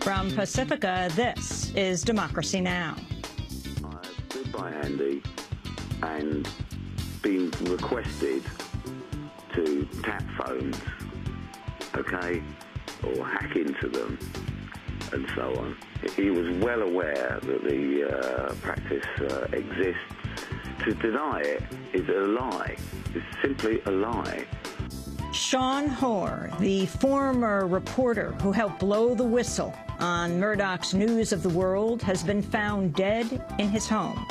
From Pacifica, this is Democracy Now! I've stood by Andy and been requested to tap phones, okay, or hack into them, and so on. He was well aware that the practice exists. To deny it is a lie. It's simply a lie. Sean Hoare, the former reporter who helped blow the whistle on Murdoch's News of the World, has been found dead in his home.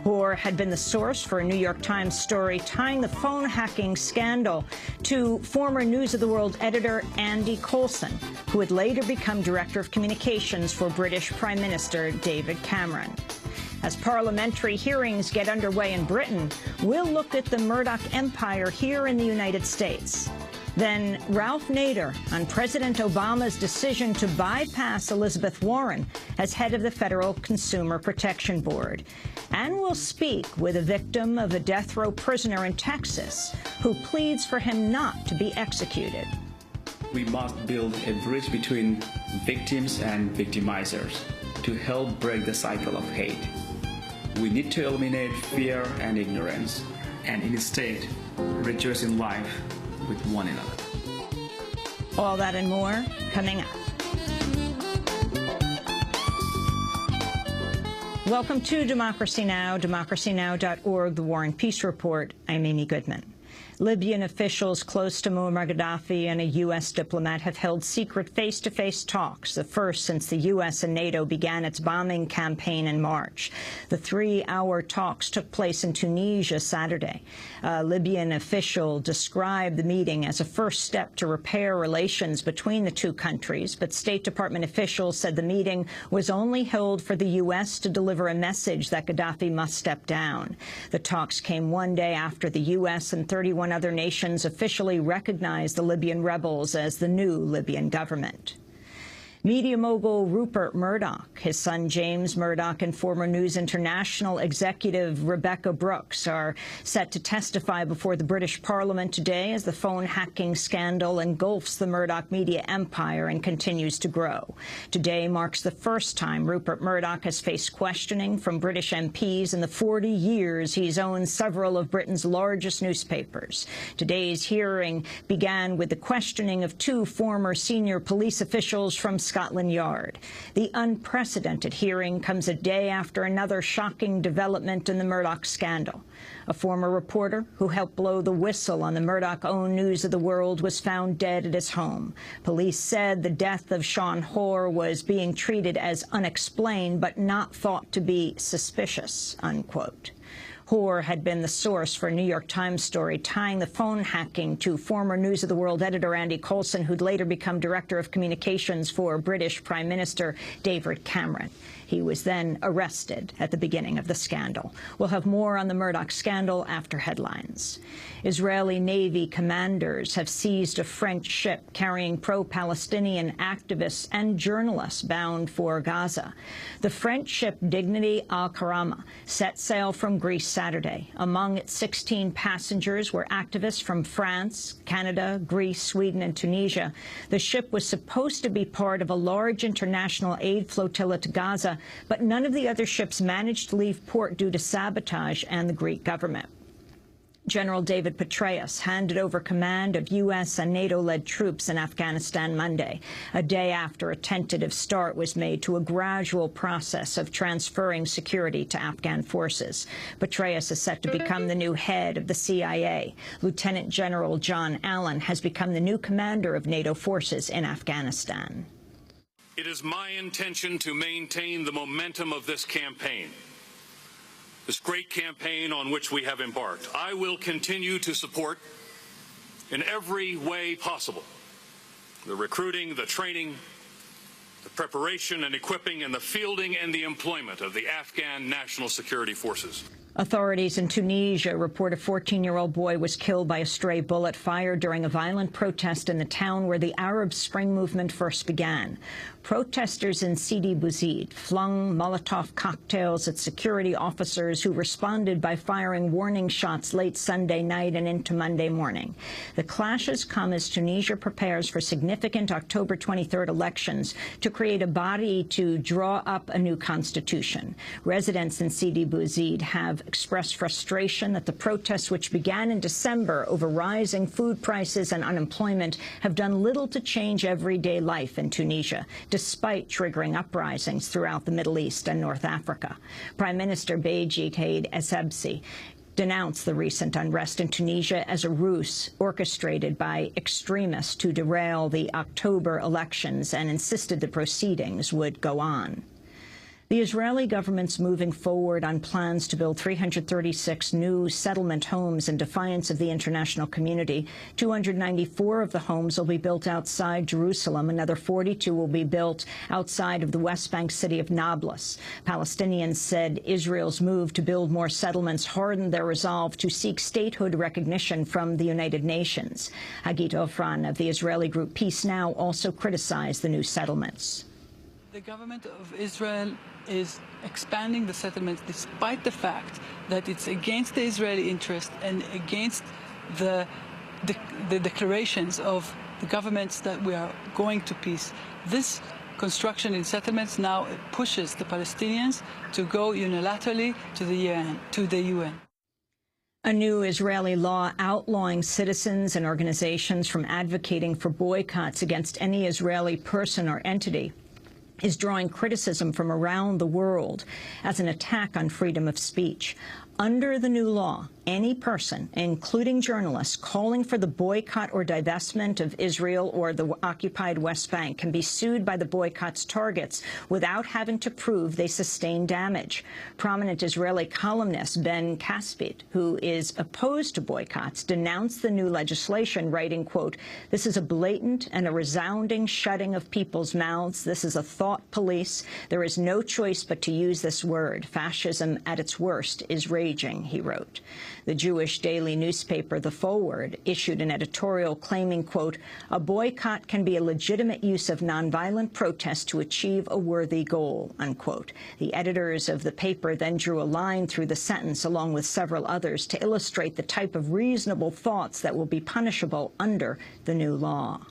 Hoare had been the source for a New York Times story tying the phone hacking scandal to former News of the World editor Andy Coulson, who would later become Director of Communications for British Prime Minister David Cameron. As parliamentary hearings get underway in Britain, we'll look at the Murdoch empire here in the United States. Then Ralph Nader on President Obama's decision to bypass Elizabeth Warren as head of the Federal Consumer Protection Board. And we'll speak with a victim of a death row prisoner in Texas who pleads for him not to be executed. We must build a bridge between victims and victimizers to help break the cycle of hate. We need to eliminate fear and ignorance, and instead rejoice in life with one another. All that and more coming up. Welcome to Democracy Now!, democracynow.org, The War and Peace Report. I'm Amy Goodman. Libyan officials close to Muammar Gaddafi and a U.S. diplomat have held secret face-to-face talks, the first since the U.S. and NATO began its bombing campaign in March. The 3-hour talks took place in Tunisia Saturday. A Libyan official described the meeting as a first step to repair relations between the two countries, but State Department officials said the meeting was only held for the U.S. to deliver a message that Gaddafi must step down. The talks came one day after the U.S. and 31 other nations officially recognized the Libyan rebels as the new Libyan government. Media mogul Rupert Murdoch, his son James Murdoch, and former News International executive Rebekah Brooks are set to testify before the British Parliament today as the phone hacking scandal engulfs the Murdoch media empire and continues to grow. Today marks the first time Rupert Murdoch has faced questioning from British MPs in the 40 years he's owned several of Britain's largest newspapers. Today's hearing began with the questioning of 2 former senior police officials from Scotland Yard. The unprecedented hearing comes a day after another shocking development in the Murdoch scandal. A former reporter who helped blow the whistle on the Murdoch-owned News of the World was found dead at his home. Police said the death of Sean Hoare was being treated as unexplained but not thought to be suspicious, unquote. Hoare had been the source for a New York Times story tying the phone hacking to former News of the World editor Andy Coulson, who'd later become Director of Communications for British Prime Minister David Cameron. He was then arrested at the beginning of the scandal. We'll have more on the Murdoch scandal after headlines. Israeli Navy commanders have seized a French ship carrying pro-Palestinian activists and journalists bound for Gaza. The French ship Dignity Al-Karama set sail from Greece Saturday. Among its 16 passengers were activists from France, Canada, Greece, Sweden, and Tunisia. The ship was supposed to be part of a large international aid flotilla to Gaza, but none of the other ships managed to leave port due to sabotage and the Greek government. General David Petraeus handed over command of U.S. and NATO-led troops in Afghanistan Monday, a day after a tentative start was made to a gradual process of transferring security to Afghan forces. Petraeus is set to become the new head of the CIA. Lieutenant General John Allen has become the new commander of NATO forces in Afghanistan. It is my intention to maintain the momentum of this campaign, this great campaign on which we have embarked. I will continue to support in every way possible the recruiting, the training, the preparation and equipping, and the fielding and the employment of the Afghan National Security Forces. Authorities in Tunisia report a 14-year-old boy was killed by a stray bullet fired during a violent protest in the town where the Arab Spring movement first began. Protesters in Sidi Bouzid flung Molotov cocktails at security officers who responded by firing warning shots late Sunday night and into Monday morning. The clashes come as Tunisia prepares for significant October 23rd elections to create a body to draw up a new constitution. Residents in Sidi Bouzid have expressed frustration that the protests, which began in December over rising food prices and unemployment, have done little to change everyday life in Tunisia, despite triggering uprisings throughout the Middle East and North Africa. Prime Minister Beji Caid Essebsi denounced the recent unrest in Tunisia as a ruse orchestrated by extremists to derail the October elections and insisted the proceedings would go on. The Israeli government's moving forward on plans to build 336 new settlement homes in defiance of the international community. 294 of the homes will be built outside Jerusalem. Another 42 will be built outside of the West Bank city of Nablus. Palestinians said Israel's move to build more settlements hardened their resolve to seek statehood recognition from the United Nations. Hagit Ofran of the Israeli group Peace Now also criticized the new settlements. The government of Israel is expanding the settlements despite the fact that it's against the Israeli interest and against the declarations of the governments that we are going to peace. This construction in settlements now pushes the Palestinians to go unilaterally to the UN. A new Israeli law outlawing citizens and organizations from advocating for boycotts against any Israeli person or entity is drawing criticism from around the world as an attack on freedom of speech. Under the new law, any person, including journalists, calling for the boycott or divestment of Israel or the occupied West Bank can be sued by the boycott's targets without having to prove they sustained damage. Prominent Israeli columnist Ben Caspit, who is opposed to boycotts, denounced the new legislation, writing, quote, "This is a blatant and a resounding shutting of people's mouths. This is a thought police. There is no choice but to use this word. Fascism at its worst is raging," he wrote. The Jewish daily newspaper The Forward issued an editorial claiming, quote, "A boycott can be a legitimate use of nonviolent protest to achieve a worthy goal," unquote. The editors of the paper then drew a line through the sentence along with several others to illustrate the type of reasonable thoughts that will be punishable under the new law.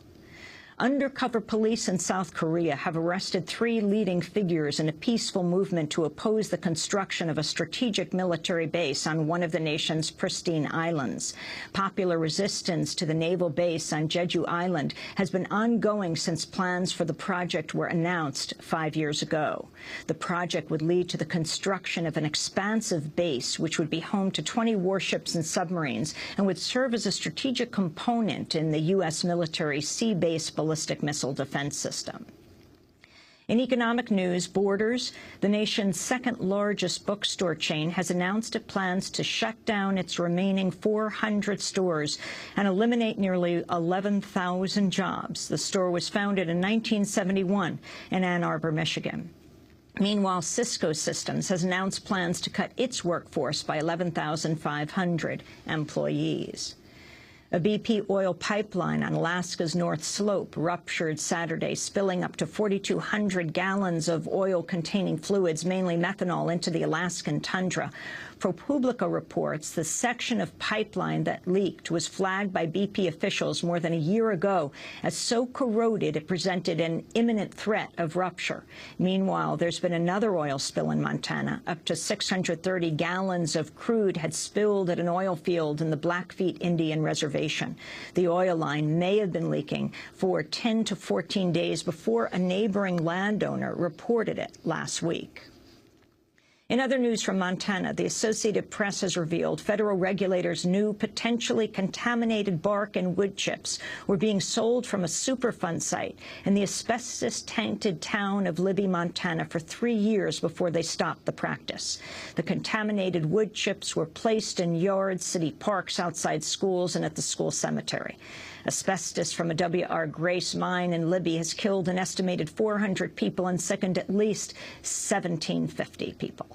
Undercover police in South Korea have arrested 3 leading figures in a peaceful movement to oppose the construction of a strategic military base on one of the nation's pristine islands. Popular resistance to the naval base on Jeju Island has been ongoing since plans for the project were announced 5 years ago. The project would lead to the construction of an expansive base which would be home to 20 warships and submarines and would serve as a strategic component in the U.S. military sea-based ballistic missile defense system. In economic news, Borders, the nation's second-largest bookstore chain, has announced it plans to shut down its remaining 400 stores and eliminate nearly 11,000 jobs. The store was founded in 1971 in Ann Arbor, Michigan. Meanwhile, Cisco Systems has announced plans to cut its workforce by 11,500 employees. A BP oil pipeline on Alaska's North Slope ruptured Saturday, spilling up to 4,200 gallons of oil-containing fluids, mainly methanol, into the Alaskan tundra. ProPublica reports the section of pipeline that leaked was flagged by BP officials more than a year ago as so corroded it presented an imminent threat of rupture. Meanwhile, there's been another oil spill in Montana. Up to 630 gallons of crude had spilled at an oil field in the Blackfeet Indian Reservation. The oil line may have been leaking for 10 to 14 days before a neighboring landowner reported it last week. In other news from Montana, the Associated Press has revealed federal regulators knew potentially contaminated bark and wood chips were being sold from a Superfund site in the asbestos-tainted town of Libby, Montana, for 3 years before they stopped the practice. The contaminated wood chips were placed in yards, city parks, outside schools, and at the school cemetery. Asbestos from a W.R. Grace mine in Libby has killed an estimated 400 people and sickened at least 1,750 people.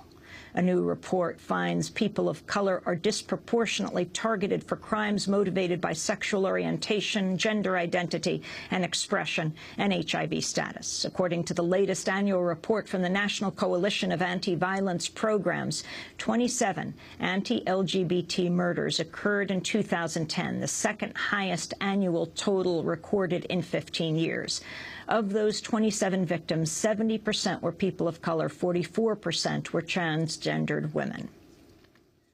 A new report finds people of color are disproportionately targeted for crimes motivated by sexual orientation, gender identity and expression, and HIV status. According to the latest annual report from the National Coalition of Anti-Violence Programs, 27 anti-LGBT murders occurred in 2010, the second highest annual total recorded in 15 years. Of those 27 victims, 70% were people of color, 44% were transgendered women.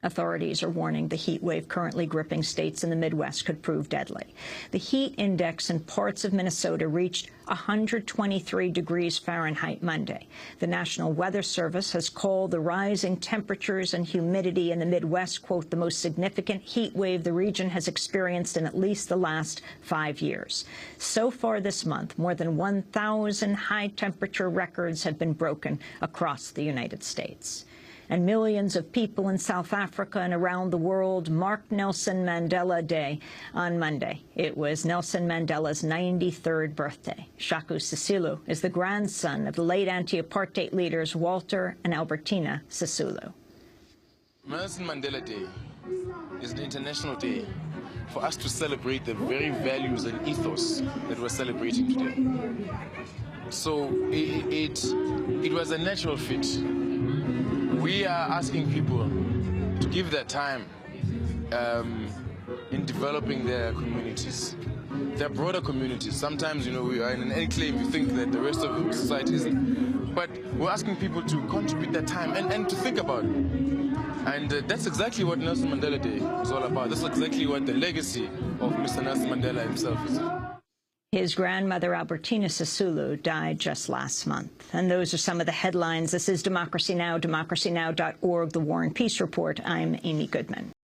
Authorities are warning the heat wave currently gripping states in the Midwest could prove deadly. The heat index in parts of Minnesota reached 123 degrees Fahrenheit Monday. The National Weather Service has called the rising temperatures and humidity in the Midwest, quote, the most significant heat wave the region has experienced in at least the last 5 years. So far this month, more than 1,000 high-temperature records have been broken across the United States. And millions of people in South Africa and around the world marked Nelson Mandela Day on Monday. It was Nelson Mandela's 93rd birthday. Shaka Sisulu is the grandson of the late anti-apartheid leaders Walter and Albertina Sisulu. Nelson Mandela Day is an international day for us to celebrate the very values and ethos that we're celebrating today. So it was a natural fit. We are asking people to give their time in developing their communities, their broader communities. Sometimes, we are in an enclave, you think that the rest of the society isn't. But we're asking people to contribute their time and to think about it. And that's exactly what Nelson Mandela Day is all about. That's exactly what the legacy of Mr. Nelson Mandela himself is. His grandmother, Albertina Sisulu, died just last month. And those are some of the headlines. This is Democracy Now!, democracynow.org, The War and Peace Report. I'm Amy Goodman.